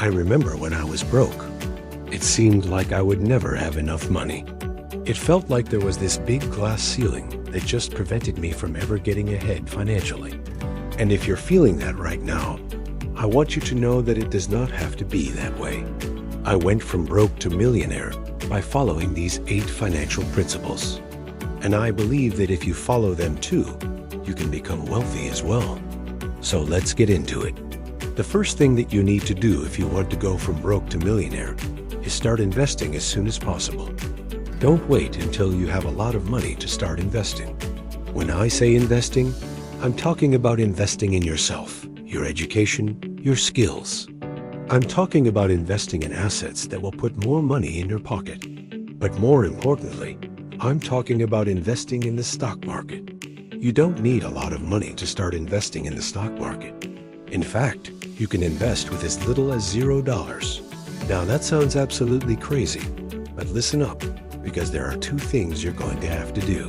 I remember when I was broke. It seemed like I would never have enough money. It felt like there was this big glass ceiling that just prevented me from ever getting ahead financially. And if you're feeling that right now, I want you to know that it does not have to be that way. I went from broke to millionaire by following these 8 financial principles. And I believe that if you follow them too, you can become wealthy as well. So let's get into it. The first thing that you need to do if you want to go from broke to millionaire is start investing as soon as possible. Don't wait until you have a lot of money to start investing. When I say investing, I'm talking about investing in yourself, your education, your skills. I'm talking about investing in assets that will put more money in your pocket. But more importantly, I'm talking about investing in the stock market. You don't need a lot of money to start investing in the stock market. In fact, you can invest with as little as $0. Now that sounds absolutely crazy, but listen up, because there are 2 things you're going to have to do.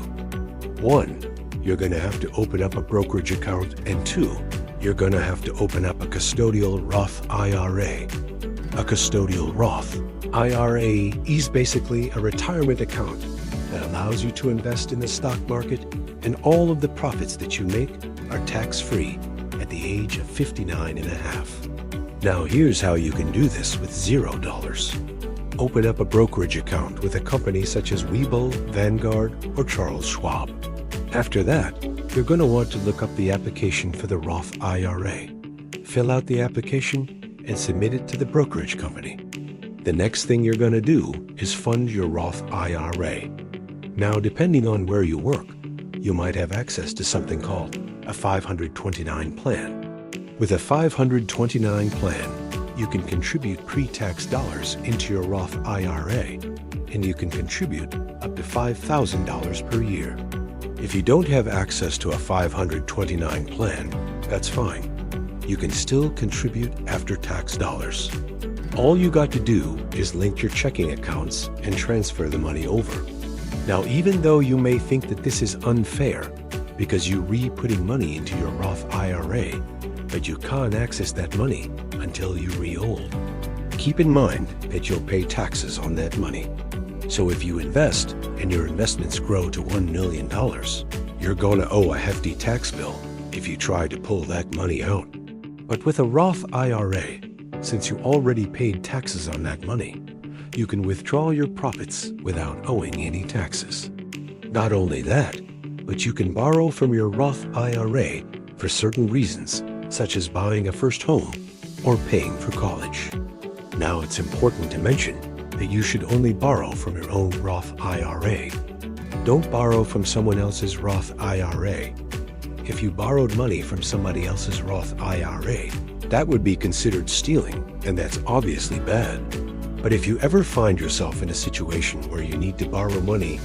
1, you're going to have to open up a brokerage account, and 2, you're going to have to open up a custodial Roth IRA. A custodial Roth IRA is basically a retirement account that allows you to invest in the stock market, and all of the profits that you make are tax-free at the age of 59 and a half. Now here's how you can do this with $0. Open up a brokerage account with a company such as Webull, Vanguard, or Charles Schwab. After that, you're going to want to look up the application for the Roth IRA. Fill out the application and submit it to the brokerage company. The next thing you're going to do is fund your Roth IRA. Now, depending on where you work, you might have access to something called a 529 plan. With a 529 plan, you can contribute pre-tax dollars into your Roth IRA, and you can contribute up to $5,000 per year. If you don't have access to a 529 plan, that's fine. You can still contribute after-tax dollars. All you got to do is link your checking accounts and transfer the money over. Now, even though you may think that this is unfair because you re-putting money into your Roth IRA, but you can't access that money until you re-old. Keep in mind that you'll pay taxes on that money. So if you invest and your investments grow to $1 million, you're going to owe a hefty tax bill if you try to pull that money out. But with a Roth IRA, since you already paid taxes on that money, you can withdraw your profits without owing any taxes. Not only that, but you can borrow from your Roth IRA for certain reasons, such as buying a first home or paying for college. Now, it's important to mention that you should only borrow from your own Roth IRA. Don't borrow from someone else's Roth IRA. If you borrowed money from somebody else's Roth IRA, that would be considered stealing, and that's obviously bad. But if you ever find yourself in a situation where you need to borrow money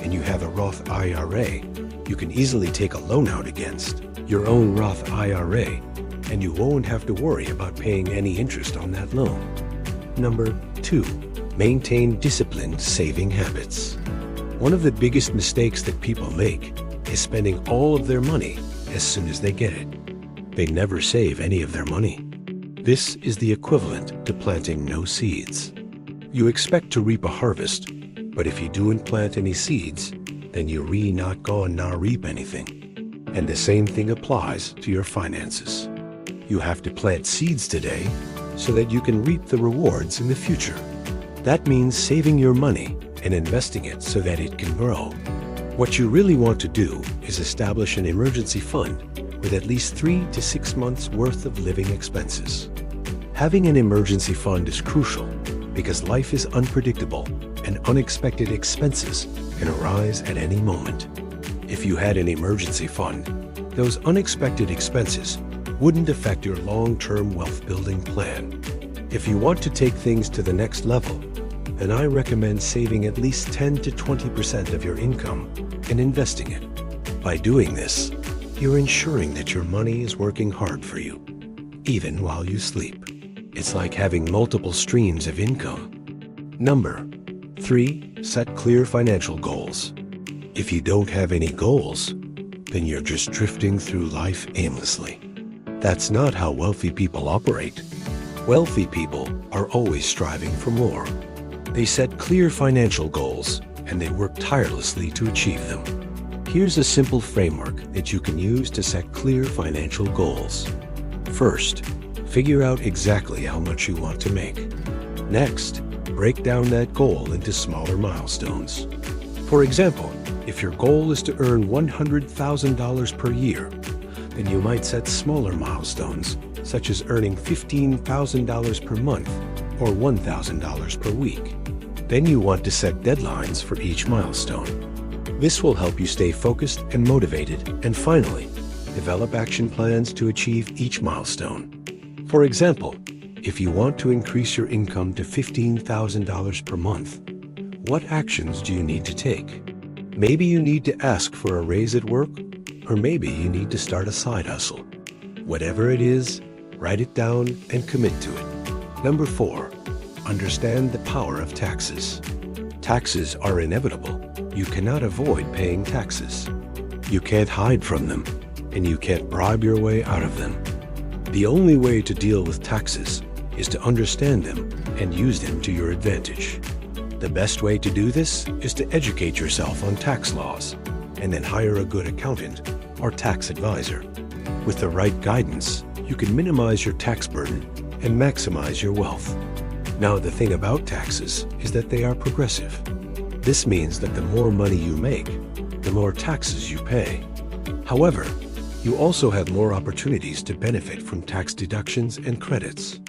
and you have a Roth IRA, you can easily take a loan out against your own Roth IRA, and you won't have to worry about paying any interest on that loan. Number 2, maintain disciplined saving habits. One of the biggest mistakes that people make is spending all of their money as soon as they get it. They never save any of their money. This is the equivalent to planting no seeds. You expect to reap a harvest, but if you don't plant any seeds, then you not gonna reap anything. And the same thing applies to your finances. You have to plant seeds today so that you can reap the rewards in the future. That means saving your money and investing it so that it can grow. What you really want to do is establish an emergency fund with at least 3 to 6 months worth of living expenses. Having an emergency fund is crucial because life is unpredictable and unexpected expenses can arise at any moment. If you had an emergency fund, those unexpected expenses wouldn't affect your long-term wealth-building plan. If you want to take things to the next level, then I recommend saving at least 10 to 20% of your income and investing it. By doing this, you're ensuring that your money is working hard for you, even while you sleep. It's like having multiple streams of income. Number 3, set clear financial goals. If you don't have any goals, then you're just drifting through life aimlessly. That's not how wealthy people operate. Wealthy people are always striving for more. They set clear financial goals and they work tirelessly to achieve them. Here's a simple framework that you can use to set clear financial goals. First, figure out exactly how much you want to make. Next, break down that goal into smaller milestones. For example, if your goal is to earn $100,000 per year, then you might set smaller milestones, such as earning $15,000 per month or $1,000 per week. Then you want to set deadlines for each milestone. This will help you stay focused and motivated, and finally, develop action plans to achieve each milestone. For example, if you want to increase your income to $15,000 per month, what actions do you need to take? Maybe you need to ask for a raise at work, or maybe you need to start a side hustle. Whatever it is, write it down and commit to it. Number 4, understand the power of taxes. Taxes are inevitable. You cannot avoid paying taxes. You can't hide from them, and you can't bribe your way out of them. The only way to deal with taxes is to understand them and use them to your advantage. The best way to do this is to educate yourself on tax laws and then hire a good accountant or tax advisor. With the right guidance, you can minimize your tax burden and maximize your wealth. Now, the thing about taxes is that they are progressive. This means that the more money you make, the more taxes you pay. However, you also have more opportunities to benefit from tax deductions and credits.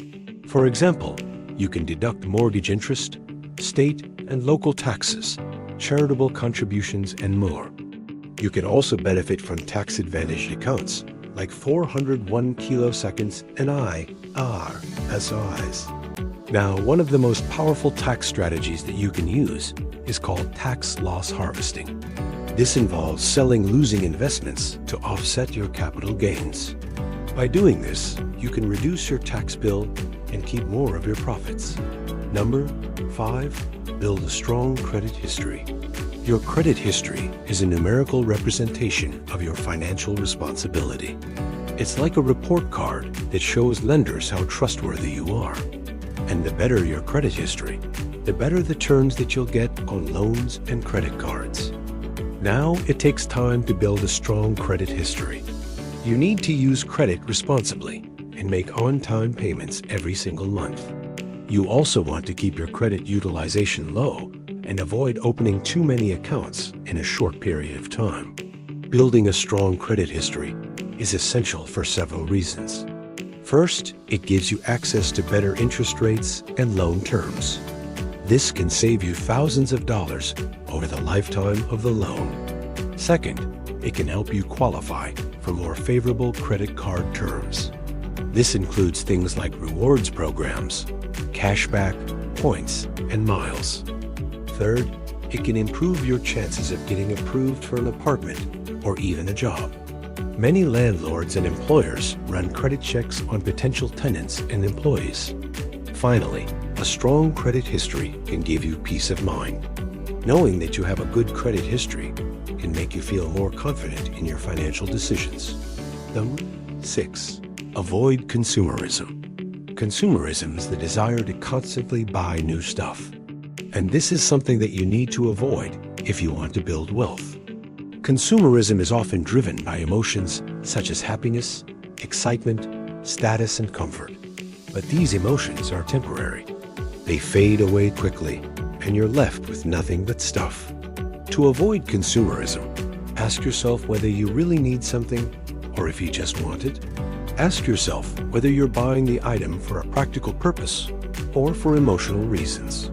For example, you can deduct mortgage interest, state and local taxes, charitable contributions, and more. You can also benefit from tax-advantaged accounts like 401 kiloseconds and IRSIs. Now, one of the most powerful tax strategies that you can use is called tax loss harvesting. This involves selling losing investments to offset your capital gains. By doing this, you can reduce your tax bill and keep more of your profits. Number 5, build a strong credit history. Your credit history is a numerical representation of your financial responsibility. It's like a report card that shows lenders how trustworthy you are. And the better your credit history, the better the terms that you'll get on loans and credit cards. Now it takes time to build a strong credit history. You need to use credit responsibly and make on-time payments every single month. You also want to keep your credit utilization low and avoid opening too many accounts in a short period of time. Building a strong credit history is essential for several reasons. First, it gives you access to better interest rates and loan terms. This can save you thousands of dollars over the lifetime of the loan. Second, it can help you qualify for more favorable credit card terms. This includes things like rewards programs, cashback, points, and miles. Third, it can improve your chances of getting approved for an apartment or even a job. Many landlords and employers run credit checks on potential tenants and employees. Finally, a strong credit history can give you peace of mind. Knowing that you have a good credit history can make you feel more confident in your financial decisions. Number 6, avoid consumerism. Consumerism is the desire to constantly buy new stuff. And this is something that you need to avoid if you want to build wealth. Consumerism is often driven by emotions such as happiness, excitement, status, and comfort. But these emotions are temporary. They fade away quickly, and you're left with nothing but stuff. To avoid consumerism, ask yourself whether you really need something or if you just want it. Ask yourself whether you're buying the item for a practical purpose or for emotional reasons.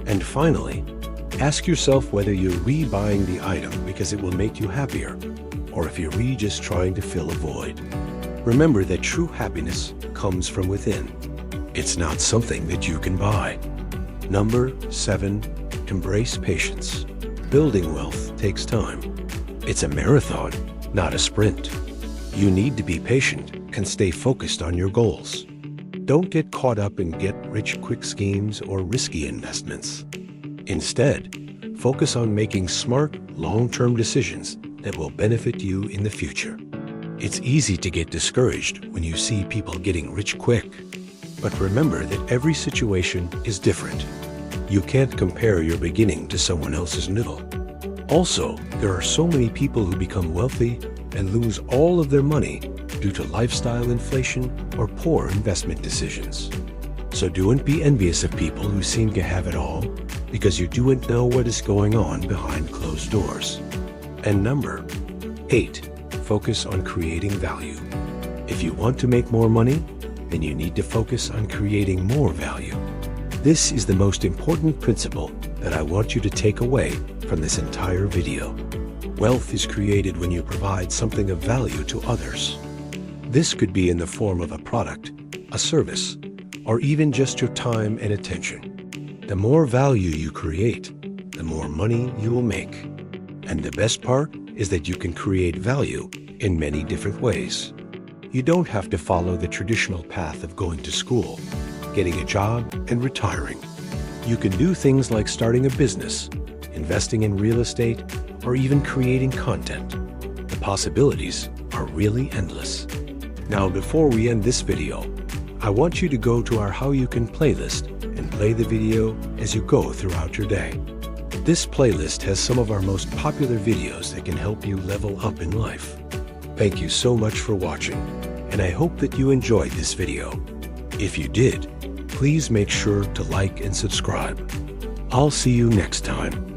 And finally, ask yourself whether you're rebuying the item because it will make you happier, or if you're just trying to fill a void. Remember that true happiness comes from within. It's not something that you can buy. Number 7, embrace patience. Building wealth takes time. It's a marathon, not a sprint. You need to be patient and stay focused on your goals. Don't get caught up in get-rich-quick schemes or risky investments. Instead, focus on making smart, long-term decisions that will benefit you in the future. It's easy to get discouraged when you see people getting rich quick. But remember that every situation is different. You can't compare your beginning to someone else's middle. Also, there are so many people who become wealthy and lose all of their money due to lifestyle inflation or poor investment decisions. So don't be envious of people who seem to have it all, because you don't know what is going on behind closed doors. And number 8, focus on creating value. If you want to make more money, then you need to focus on creating more value. This is the most important principle that I want you to take away from this entire video. Wealth is created when you provide something of value to others. This could be in the form of a product, a service, or even just your time and attention. The more value you create, the more money you will make. And the best part is that you can create value in many different ways. You don't have to follow the traditional path of going to school, getting a job, and retiring. You can do things like starting a business, investing in real estate, or even creating content. The possibilities are really endless. Now, before we end this video, I want you to go to our How You Can playlist and play the video as you go throughout your day. This playlist has some of our most popular videos that can help you level up in life. Thank you so much for watching, and I hope that you enjoyed this video. If you did, please make sure to like and subscribe. I'll see you next time.